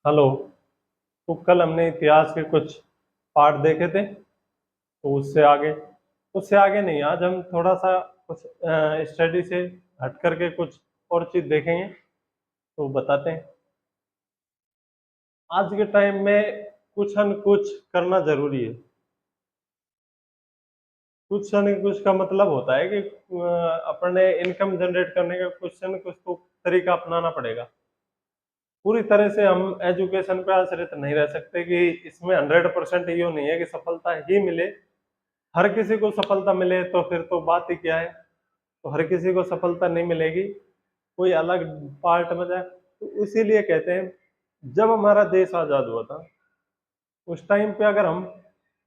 Hello. तो कल हमने इतिहास के कुछ पार्ट देखे थे, तो उससे आगे नहीं, आज हम थोड़ा सा कुछ स्टडी से हट करके कुछ और चीज़ देखेंगे। तो बताते हैं, आज के टाइम में कुछ न कुछ करना जरूरी है। कुछ न कुछ का मतलब होता है कि अपने इनकम जनरेट करने का कुछ न कुछ तो तरीका अपनाना पड़ेगा। पूरी तरह से हम एजुकेशन पे आश्रित नहीं रह सकते कि इसमें 100% ये नहीं है कि सफलता ही मिले, हर किसी को सफलता मिले, तो फिर तो बात ही क्या है। तो हर किसी को सफलता नहीं मिलेगी, कोई अलग पार्ट में जाए। तो इसीलिए कहते हैं, जब हमारा देश आज़ाद हुआ था उस टाइम पे अगर हम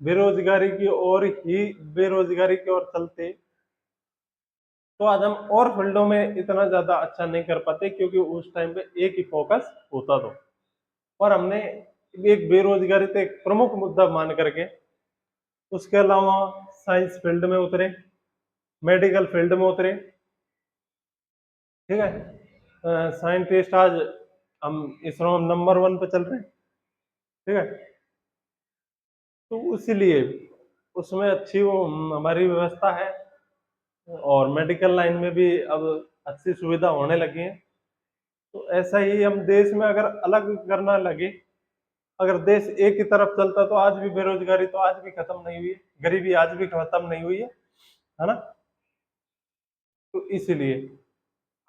बेरोजगारी की ओर ही बेरोजगारी की ओर चलते, तो आज हम और फील्डों में इतना ज़्यादा अच्छा नहीं कर पाते, क्योंकि उस टाइम पे एक ही फोकस होता था। और हमने एक बेरोजगारी तो एक प्रमुख मुद्दा मान करके उसके अलावा साइंस फील्ड में उतरे, मेडिकल फील्ड में उतरे। ठीक है, साइंटिस्ट आज हम इसरो नंबर 1 पे चल रहे हैं। ठीक है, तो इसीलिए उसमें अच्छी वो हमारी व्यवस्था है, और मेडिकल लाइन में भी अब अच्छी सुविधा होने लगी है। तो ऐसा ही हम देश में अगर अलग करना लगे, अगर देश एक ही तरफ चलता तो आज भी बेरोजगारी तो आज भी खत्म नहीं हुई है, गरीबी आज भी खत्म नहीं हुई है ना। तो इसीलिए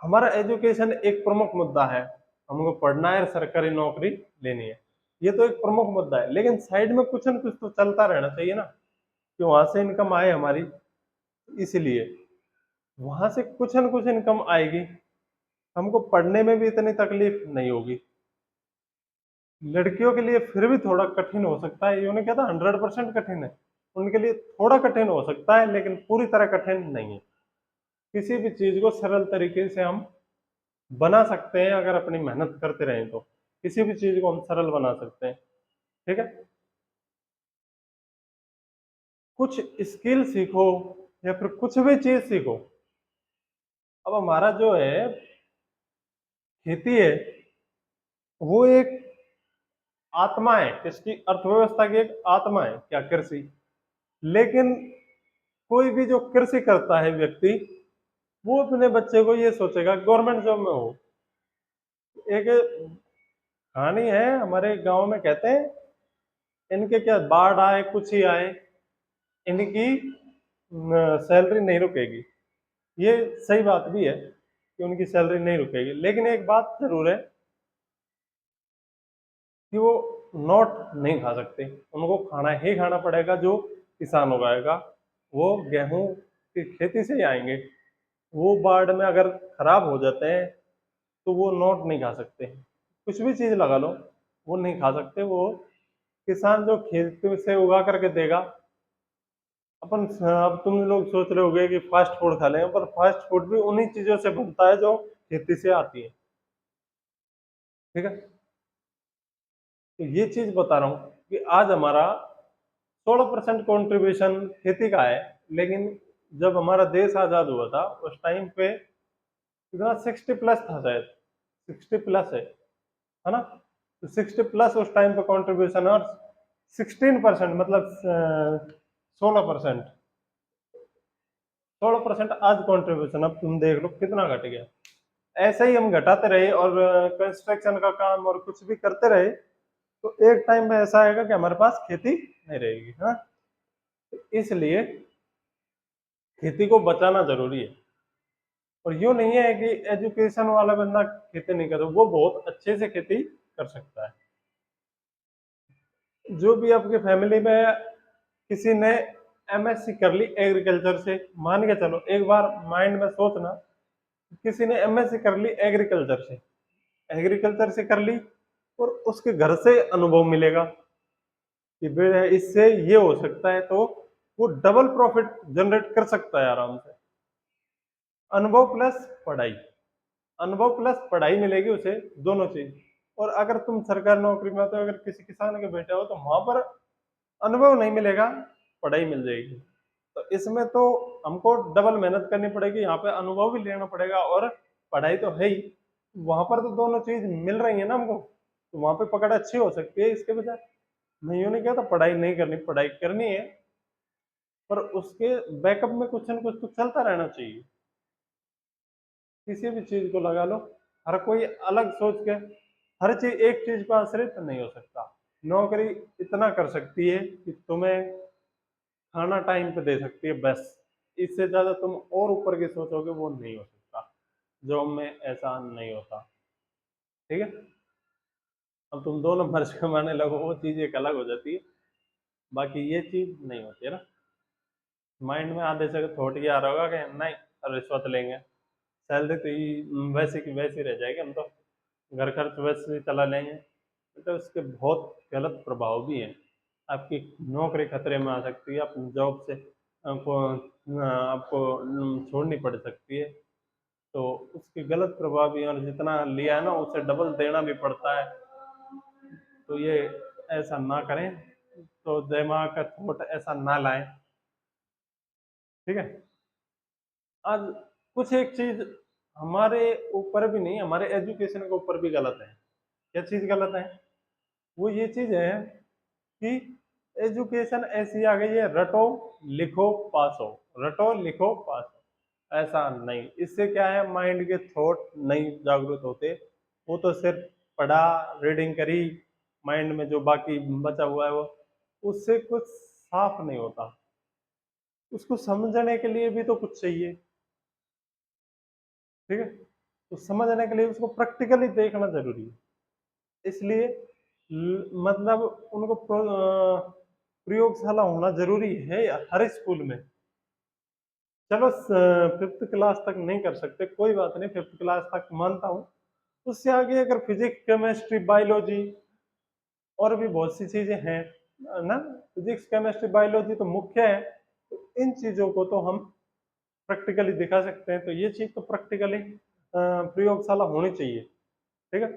हमारा एजुकेशन एक प्रमुख मुद्दा है, हमको पढ़ना है, सरकारी नौकरी लेनी है। ये तो एक प्रमुख मुद्दा है, लेकिन साइड में कुछ न कुछ तो चलता रहना चाहिए ना, कि वहां से इनकम आए हमारी। इसलिए वहां से कुछ न कुछ इनकम आएगी, हमको पढ़ने में भी इतनी तकलीफ नहीं होगी। लड़कियों के लिए फिर भी थोड़ा कठिन हो सकता है, ये उन्हें कहता 100% कठिन है, उनके लिए थोड़ा कठिन हो सकता है, लेकिन पूरी तरह कठिन नहीं है। किसी भी चीज को सरल तरीके से हम बना सकते हैं, अगर अपनी मेहनत करते रहें तो किसी भी चीज को हम सरल बना सकते हैं। ठीक है, कुछ स्किल सीखो या फिर कुछ भी चीज सीखो। अब हमारा जो है खेती है, वो एक आत्मा है, किसकी अर्थव्यवस्था की एक आत्मा है क्या, कृषि। लेकिन कोई भी जो कृषि करता है व्यक्ति, वो अपने बच्चे को ये सोचेगा गवर्नमेंट जॉब में हो। एक कहानी है हमारे गांव में, कहते हैं इनके क्या बाढ़ आए कुछ ही आए, इनकी सैलरी नहीं रुकेगी। ये सही बात भी है कि उनकी सैलरी नहीं रुकेगी, लेकिन एक बात जरूर है कि वो नोट नहीं खा सकते, उनको खाना ही खाना पड़ेगा जो किसान उगाएगा। वो गेहूं की खेती से ही आएंगे। वो बाढ़ में अगर खराब हो जाते हैं तो वो नोट नहीं खा सकते, कुछ भी चीज लगा लो वो नहीं खा सकते। वो किसान जो खेती से उगा करके देगा। अब तुम लोग सोच रहे होगे कि फास्ट फूड खा लें, पर फास्ट फूड भी उन्हीं चीजों से बनता है जो खेती से आती है। ठीक है, तो ये चीज बता रहा हूँ कि आज हमारा 16% कॉन्ट्रीब्यूशन खेती का है, लेकिन जब हमारा देश आजाद हुआ था उस टाइम पे कितना 60 प्लस था शायद, 60 प्लस है ना। तो 60 प्लस उस टाइम पे कंट्रीब्यूशन, और 16% मतलब 16%, 16% आज कंट्रीब्यूशन। अब तुम देख लो कितना घट गया। ऐसे ही हम घटाते रहे और कंस्ट्रक्शन का काम और कुछ भी करते रहे, तो एक टाइम में ऐसा आएगा कि हमारे पास खेती नहीं रहेगी, हाँ। तो इसलिए खेती को बचाना जरूरी है। और यूँ नहीं है कि एजुकेशन वाला बंदा खेती नहीं करे, वो बहुत अच्छे से खेती कर सकता है। जो भी आपकी फैमिली में किसी ने एमएससी कर ली एग्रीकल्चर से, मान के चलो, एक बार माइंड में सोचना, किसी ने एमएससी कर ली एग्रीकल्चर से, एग्रीकल्चर से कर ली, और उसके घर से अनुभव मिलेगा कि इससे ये हो सकता है, तो वो डबल प्रॉफिट जनरेट कर सकता है आराम से। अनुभव प्लस पढ़ाई, अनुभव प्लस पढ़ाई मिलेगी उसे, दोनों चीज। और अगर तुम सरकारी नौकरी में हो, तो अगर किसी किसान के बेटे हो, तो वहां पर अनुभव नहीं मिलेगा, पढ़ाई मिल जाएगी। तो इसमें तो हमको डबल मेहनत करनी पड़ेगी, यहाँ पे अनुभव भी लेना पड़ेगा और पढ़ाई तो है ही। वहां पर तो दोनों चीज मिल रही है ना हमको। तो वहां पे पकड़ अच्छी हो सकती है। इसके बजाय नहीं होने क्या, तो पढ़ाई नहीं करनी, पढ़ाई करनी है, पर उसके बैकअप में कुछ न कुछ तो चलता रहना चाहिए। किसी भी चीज को लगा लो, हर कोई अलग सोच के, हर चीज एक चीज पर आश्रित नहीं हो सकता। नौकरी इतना कर सकती है कि तुम्हें खाना टाइम पे दे सकती है, बस। इससे ज्यादा तुम और ऊपर की सोचोगे, वो नहीं हो सकता। जॉब में ऐसा नहीं होता, ठीक है। अब तुम 2 नंबर से कमाने लगो, वो चीज एक अलग हो जाती है, बाकी ये चीज नहीं होती है ना। माइंड में आधे से थॉट ये आ रहा होगा कि नहीं, रिश्वत लेंगे, सैलरी तो वैसे की वैसी रह जाएगी, हम तो घर खर्च वैसे ही चला लेंगे। तो उसके बहुत गलत प्रभाव भी है। आपकी नौकरी खतरे में आ सकती है, अपनी जॉब से आपको छोड़नी पड़ सकती है। तो उसके गलत प्रभाव भी हैं, और जितना लिया है ना उससे डबल देना भी पड़ता है। तो ये ऐसा ना करें, तो दिमाग का थॉट ऐसा ना लाएं, ठीक है। आज कुछ एक चीज हमारे ऊपर भी नहीं, हमारे एजुकेशन के ऊपर भी गलत है। क्या चीज गलत है? वो ये चीज है कि एजुकेशन ऐसी आ गई है, रटो लिखो पास हो, रटो लिखो पास हो। ऐसा नहीं, इससे क्या है, माइंड के थॉट नहीं जागरूक होते। वो तो सिर्फ पढ़ा, रीडिंग करी, माइंड में जो बाकी बचा हुआ है वो, उससे कुछ साफ नहीं होता। उसको समझने के लिए भी तो कुछ चाहिए, ठीक है। तो समझने के लिए उसको प्रैक्टिकली देखना जरूरी है। इसलिए मतलब उनको प्रयोगशाला होना जरूरी है हर स्कूल में। चलो 5th क्लास तक नहीं कर सकते, कोई बात नहीं, 5th क्लास तक मानता हूँ। उससे आगे अगर फिजिक्स केमिस्ट्री बायोलॉजी और भी बहुत सी चीजें हैं ना, फिजिक्स केमिस्ट्री बायोलॉजी तो मुख्य है, तो इन चीजों को तो हम प्रैक्टिकली दिखा सकते हैं। तो ये चीज तो प्रैक्टिकली प्रयोगशाला होनी चाहिए, ठीक है।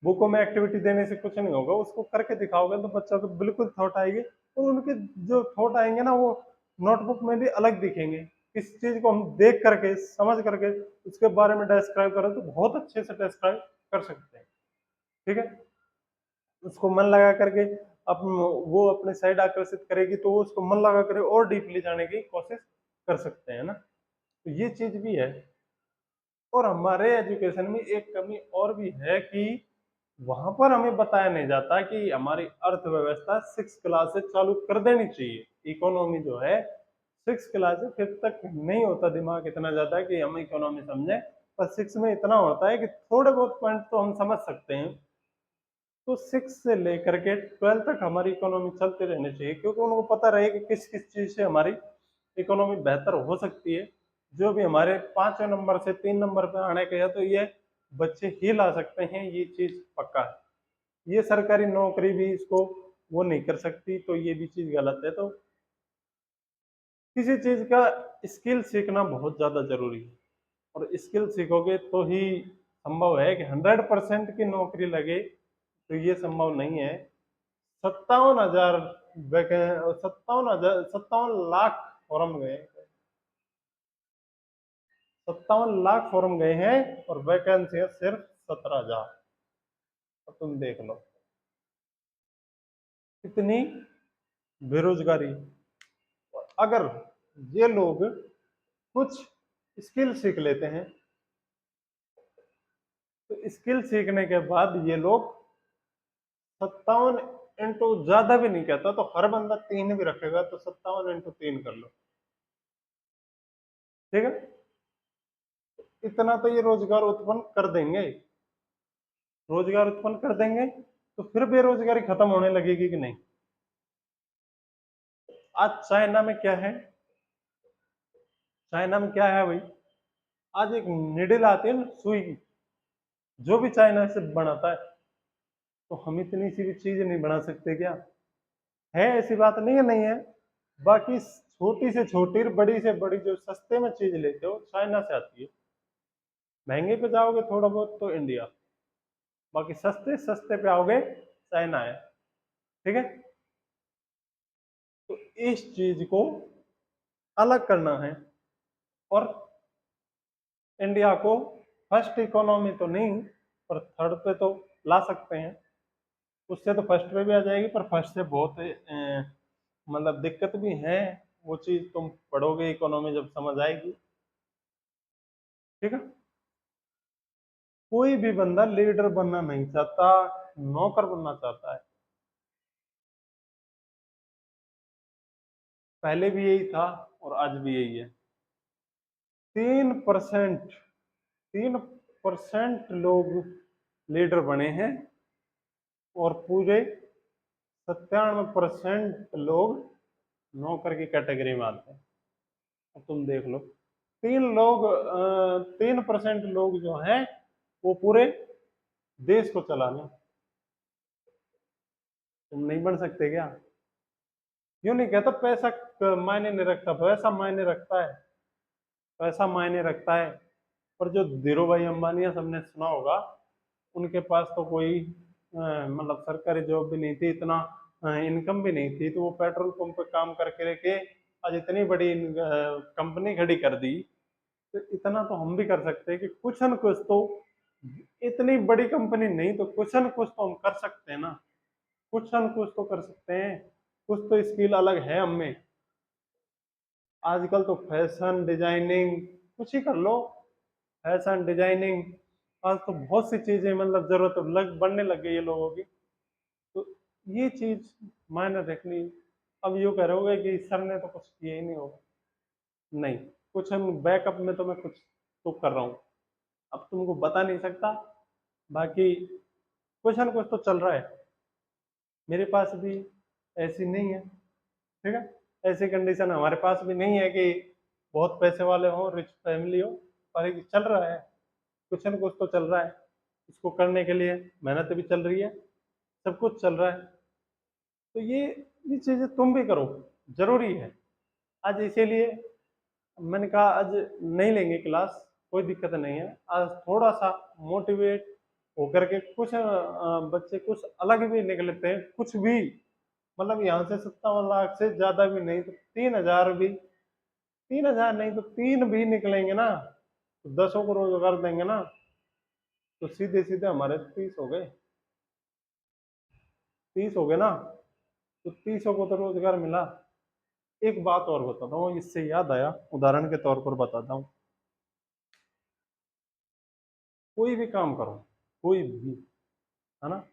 बुकों में एक्टिविटी देने से कुछ नहीं होगा, उसको करके दिखाओगे तो बच्चों को बिल्कुल थॉट आएगी, और उनके जो थॉट आएंगे ना, वो नोटबुक में भी अलग दिखेंगे। किस चीज को हम देख करके समझ करके उसके बारे में डिस्क्राइब करें तो बहुत अच्छे से डिस्क्राइब कर सकते हैं, ठीक है। उसको मन लगा करके वो अपने साइड आकर्षित करेगी, तो वो उसको मन लगा करे और डीपली जाने की कोशिश कर सकते हैं ना। तो ये चीज भी है। और हमारे एजुकेशन में एक कमी और भी है कि वहां पर हमें बताया नहीं जाता कि हमारी अर्थव्यवस्था 6 क्लास से चालू कर देनी चाहिए। इकोनॉमी जो है 6 क्लास से 5th तक नहीं होता दिमाग इतना ज्यादा कि हम इकोनॉमी समझें, पर 6 में इतना होता है कि थोड़े बहुत पॉइंट तो हम समझ सकते हैं। तो 6 से लेकर के 12 तक हमारी इकोनॉमी चलते रहनी चाहिए, क्योंकि उनको पता रहे कि किस किस चीज से हमारी इकोनॉमी बेहतर हो सकती है। जो भी हमारे 5वें नंबर से 3 नंबर पे आने के है, तो ये बच्चे ही ला सकते हैं, ये चीज पक्का है। ये सरकारी नौकरी भी इसको वो नहीं कर सकती, तो ये भी चीज गलत है। तो किसी चीज का स्किल सीखना बहुत ज्यादा जरूरी है, और स्किल सीखोगे तो ही संभव है कि 100% की नौकरी लगे, तो ये संभव नहीं है। 57,000 वैकें 57,000 57 लाख फॉर्म गए, 57 लाख फॉर्म गए हैं, और वैकेंसी है सिर्फ 17,000। अब तुम देख लो कितनी बेरोजगारी। अगर ये लोग कुछ स्किल सीख लेते हैं, तो स्किल सीखने के बाद ये लोग 57 इंटू, ज्यादा भी नहीं कहता, तो हर बंदा 3 भी रखेगा, तो 57 इंटू 3 कर लो, ठीक है। इतना तो ये रोजगार उत्पन्न कर देंगे, रोजगार उत्पन्न कर देंगे, तो फिर बेरोजगारी खत्म होने लगेगी कि नहीं। आज चाइना में क्या है, चाइना में क्या है भाई, आज एक निडिल आती है ना, सुई की, जो भी चाइना से बनाता है, तो हम इतनी सी भी चीज नहीं बना सकते क्या? है, ऐसी बात नहीं है, नहीं है। बाकी छोटी से छोटी, बड़ी से बड़ी जो सस्ते में चीज लेते हो, चाइना से आती है। महंगे पे जाओगे थोड़ा बहुत तो इंडिया, बाकी सस्ते सस्ते पे आओगे चाइना है, ठीक है। तो इस चीज को अलग करना है, और इंडिया को फर्स्ट इकोनॉमी तो नहीं, पर थर्ड पे तो ला सकते हैं। उससे तो फर्स्ट पे भी आ जाएगी, पर फर्स्ट से बहुत मतलब दिक्कत भी है। वो चीज तुम पढ़ोगे इकोनॉमी जब समझ आएगी। ठीक है। कोई भी बंदा लीडर बनना नहीं चाहता, नौकर बनना चाहता है। पहले भी यही था और आज भी यही है। 3%, 3% लोग लीडर बने हैं और पूरे 97% लोग नौकर की कैटेगरी में आते हैं। अब तुम देख लो, 3% लोग जो हैं वो पूरे देश को चला लें। तुम नहीं बन सकते क्या? यूं नहीं कहता पैसा मायने नहीं रखता, पैसा मायने रखता है, पैसा मायने रखता है। पर जो धीरू भाई अंबानी है, सबने सुना होगा, उनके पास तो कोई मतलब सरकारी जॉब भी नहीं थी, इतना इनकम भी नहीं थी, तो वो पेट्रोल पंप पे काम करके लेके आज इतनी बड़ी कंपनी खड़ी कर दी। तो इतना तो हम भी कर सकते हैं कि कुछ न कुछ तो, इतनी बड़ी कंपनी नहीं तो कुछ न कुछ तो हम कर सकते हैं ना, कुछ न कुछ तो कर सकते हैं। कुछ तो स्किल अलग है हम में। आजकल तो फैशन डिजाइनिंग कुछ ही कर लो, फैशन डिजाइनिंग, आज तो बहुत सी चीजें मतलब जरूरत लग बढ़ने लग गई है लोगों की। तो ये चीज मायने रखनी। अब यूँ करोगे कि सर ने तो कुछ किया ही नहीं होगा, नहीं, कुछ हम बैकअप में तो मैं कुछ तो कर रहा हूँ। अब तुमको बता नहीं सकता, बाकी कुछ न कुछ तो चल रहा है। मेरे पास भी ऐसी नहीं है, ठीक है, ऐसी कंडीशन हमारे पास भी नहीं है कि बहुत पैसे वाले हो, रिच फैमिली हो, पर ये चल रहा है, कुछ न कुछ तो चल रहा है। इसको करने के लिए मेहनत भी चल रही है, सब कुछ चल रहा है। तो ये चीजें तुम भी करो, जरूरी है। आज इसीलिए मैंने कहा आज नहीं लेंगे क्लास, कोई दिक्कत नहीं है। आज थोड़ा सा मोटिवेट होकर के कुछ बच्चे कुछ अलग भी निकलते हैं, कुछ भी, मतलब यहाँ से 57 लाख से ज्यादा भी नहीं तो 3,000 भी, 3,000 नहीं तो 3 भी निकलेंगे ना, तो 10 को रोजगार देंगे ना, तो सीधे सीधे हमारे 30 हो गए, 30 हो गए ना, तो 30 को तो रोजगार मिला। एक बात और बताता हूँ, इससे याद आया, उदाहरण के तौर पर बताता हूँ। कोई भी काम करो, कोई भी, है ना,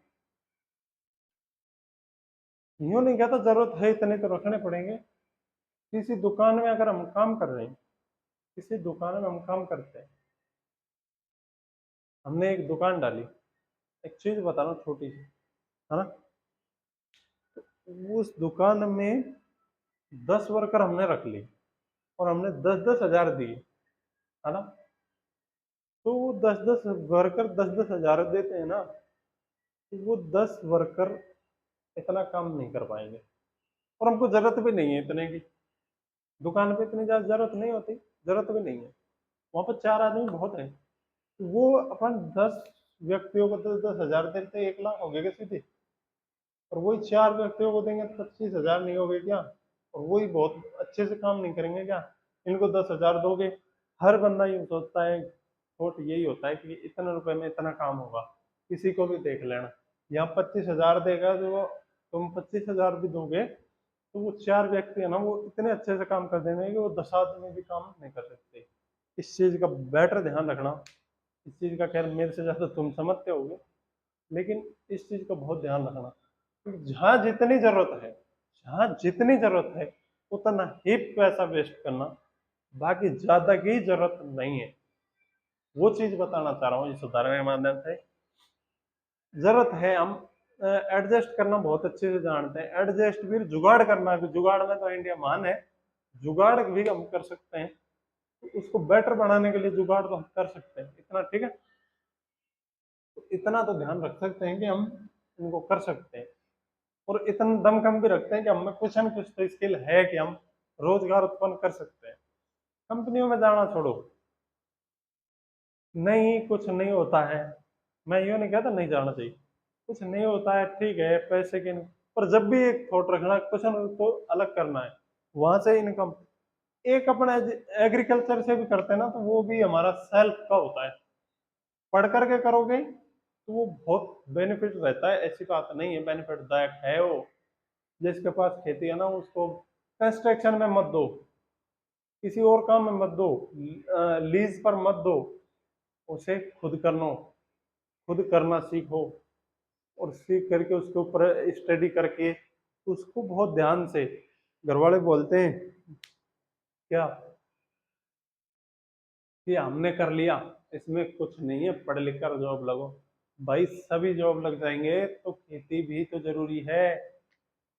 यूं नहीं कहता जरूरत है इतने तो रखने पड़ेंगे। किसी दुकान में अगर हम काम कर रहे हैं, किसी दुकान में हम काम करते हैं, हमने एक दुकान डाली, एक चीज बता रहा हूँ छोटी सी, है ना, उस दुकान में 10 वर्कर हमने रख ली और हमने 10-10 हजार दिए, है ना, तो वो 10-10 वर्कर 10-10 हजार देते हैं ना, तो वो 10 वर्कर इतना काम नहीं कर पाएंगे। और हमको जरूरत भी नहीं है इतने की, दुकान पे इतनी ज्यादा जरूरत नहीं होती, जरूरत भी नहीं है। वहां पर 4 आदमी बहुत है, तो वो अपन 10 व्यक्तियों को 10-10 हजार देते, 1 लाख हो गए सीधे। और वही 4 व्यक्तियों को देंगे तो 25 हजार नहीं हो गए क्या? और वही बहुत अच्छे से काम नहीं करेंगे क्या? इनको 10 हजार दोगे, हर बंदा ये सोचता है, थॉट यही होता है कि इतने रुपए में इतना काम होगा, किसी को भी देख लेना। यहाँ 25 हजार देगा जो वो, तुम 25 हजार भी दोगे तो वो 4 व्यक्ति है ना, वो इतने अच्छे से काम कर देंगे कि वो 10 आदमी भी काम नहीं कर सकते। इस चीज का बेटर ध्यान रखना। इस चीज का खैर मेरे से ज्यादा तुम समझते होगे, लेकिन इस चीज का बहुत ध्यान रखना। जहाँ जितनी जरूरत है, जहाँ जितनी जरूरत है उतना ही पैसा वेस्ट करना, बाकी ज्यादा की जरूरत नहीं है। वो चीज बताना चाह रहा हूँ इस उदाहरण के माध्यम से। जरूरत है, हम एडजस्ट करना बहुत अच्छे से जानते हैं, एडजस्ट फिर जुगाड़ करना भी, जुगाड़ में तो इंडिया महान है, जुगाड़ भी हम कर सकते हैं। तो उसको बेटर बनाने के लिए जुगाड़ तो हम कर सकते हैं, इतना ठीक है। तो इतना तो ध्यान रख सकते हैं कि हम इनको कर सकते हैं। और इतना दमखम भी रखते हैं कि हमें कुछ न कुछ तो स्किल है कि हम रोजगार उत्पन्न कर सकते हैं। कंपनियों में जाना छोड़ो, नहीं कुछ नहीं होता है, मैं यूँ नहीं कहता नहीं जाना चाहिए, कुछ नहीं होता है, ठीक है, पैसे के नहीं, पर जब भी एक थॉट रखना, कुछ न कुछ तो अलग करना है, वहां से इनकम। एक अपना एग्रीकल्चर से भी करते हैं ना, तो वो भी हमारा सेल्फ का होता है। पढ़ करके करोगे तो वो बहुत बेनिफिट रहता है, ऐसी बात नहीं है, बेनिफिट दायक है वो। जिसके पास खेती है ना, उसको कंस्ट्रक्शन में मत दो, किसी और काम में मत दो, लीज पर मत दो, उसे खुद करना, खुद करना सीखो। और सीख करके उसके ऊपर स्टडी करके उसको बहुत ध्यान से, घर वाले बोलते हैं क्या कि हमने कर लिया, इसमें कुछ नहीं है, पढ़ लिख कर जॉब लगो। भाई सभी जॉब लग जाएंगे तो खेती भी तो जरूरी है।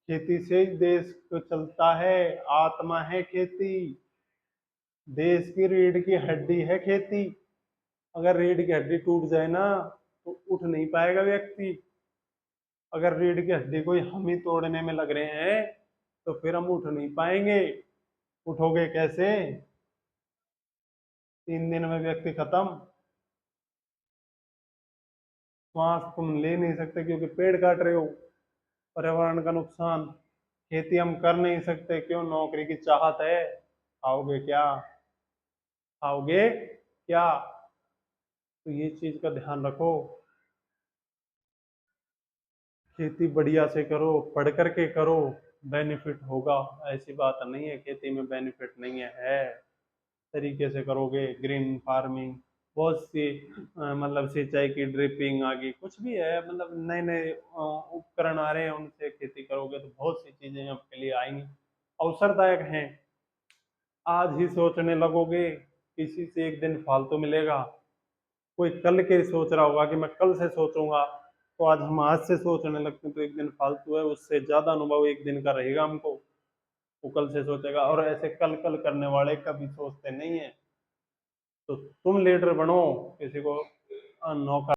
खेती से ही देश को चलता है, आत्मा है खेती, देश की रीढ़ की हड्डी है खेती। अगर रीढ़ की हड्डी टूट जाए ना तो उठ नहीं पाएगा व्यक्ति। अगर रीढ़ की हड्डी को हम ही तोड़ने में लग रहे हैं तो फिर हम उठ नहीं पाएंगे। उठोगे कैसे? 3 दिन में व्यक्ति खत्म। श्वास तुम ले नहीं सकते क्योंकि पेड़ काट रहे हो, पर्यावरण का नुकसान। खेती हम कर नहीं सकते, क्यों? नौकरी की चाहत है। खाओगे क्या? खाओगे क्या? तो ये चीज का ध्यान रखो। खेती बढ़िया से करो, पढ़ करके करो, बेनिफिट होगा। ऐसी बात नहीं है खेती में बेनिफिट नहीं है तरीके से करोगे। ग्रीन फार्मिंग, बहुत सी मतलब सिंचाई की ड्रिपिंग आ गई, कुछ भी है, मतलब नए नए उपकरण आ रहे हैं, उनसे खेती करोगे तो बहुत सी चीजें आपके लिए आएंगी, अवसरदायक हैं। आज ही सोचने लगोगे, किसी से एक दिन फालतू मिलेगा। कोई कल के सोच रहा होगा कि मैं कल से सोचूंगा, तो आज हम आज से सोचने लगते हैं तो एक दिन फालतू है, उससे ज्यादा अनुभव एक दिन का रहेगा हमको। वो कल से सोचेगा, और ऐसे कल कल करने वाले कभी सोचते नहीं है। तो तुम लीडर बनो, किसी को नौकर